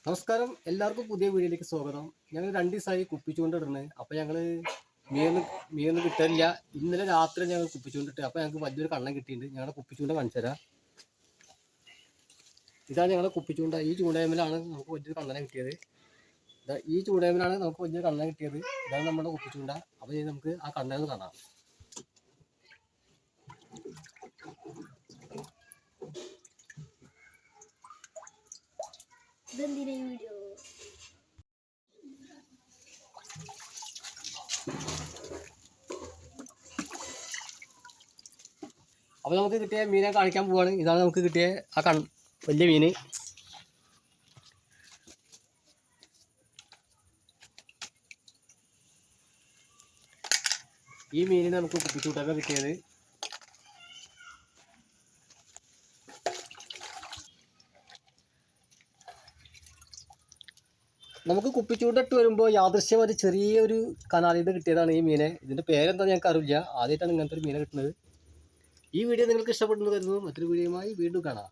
നമസ്കാരം, എല്ലാവർക്കും പുതിയ വീഡിയോയിലേക്ക് സ്വാഗതം. ഞങ്ങൾ 2 ദിവസമായി കുപ്പിച്ചുകൊണ്ടിടുന്നത്. അപ്പോൾ ഞങ്ങൾ മീനൊന്നും കിട്ടാനില്ല. ഇന്നലെ രാത്രി ഞങ്ങൾ കുപ്പിച്ചുകൊണ്ടിട്ട്, അപ്പോൾ ഞങ്ങൾക്ക് വലിയൊരു കണ്ണം കിട്ടിയിട്ടുണ്ട്. ഞങ്ങളുടെ കുപ്പിച്ചൂണ്ട കാണിച്ചു തരാം. ഇതാണ് ഞങ്ങളുടെ കുപ്പിച്ചൂണ്ട. ഈ ചൂണ്ടയിലാണ് നമുക്ക് വലിയൊരു കണ്ണനെ കിട്ടിയത്. ഈ ചൂണ്ടയിലാണ് നമുക്ക് വലിയൊരു കണ്ണനെ കിട്ടിയത്. ഇതാണ് നമ്മുടെ കുപ്പിച്ചൂണ്ട. അപ്പോൾ നമുക്ക് ആ കണ്ണനെ കാണാം. വീഡിയോ അപ്പോൾ നമുക്ക് കിട്ടിയ മീനെ കാണിക്കാൻ പോവാണ്. ഇതാണ് നമുക്ക് കിട്ടിയ ആ വലിയ മീന്. ഈ മീനിന് നമുക്ക് കുപ്പിച്ചൂണ്ടൊക്കെ കിട്ടിയത്. നമുക്ക് കുപ്പിച്ചൂണ്ടിട്ട് വരുമ്പോൾ യാദൃശ്യമായിട്ട് ചെറിയൊരു കനാലിൽ നിന്ന് കിട്ടിയതാണ് ഈ മീനെ. ഇതിൻ്റെ പേരെന്താ ഞങ്ങൾക്ക് അറിയില്ല. ആദ്യമായിട്ടാണ് ഇങ്ങനത്തെ ഒരു മീനെ കിട്ടുന്നത്. ഈ വീഡിയോ നിങ്ങൾക്ക് ഇഷ്ടപ്പെടുന്നു കരുതുന്നു. മറ്റൊരു വീഡിയോയുമായി വീണ്ടും കാണാം.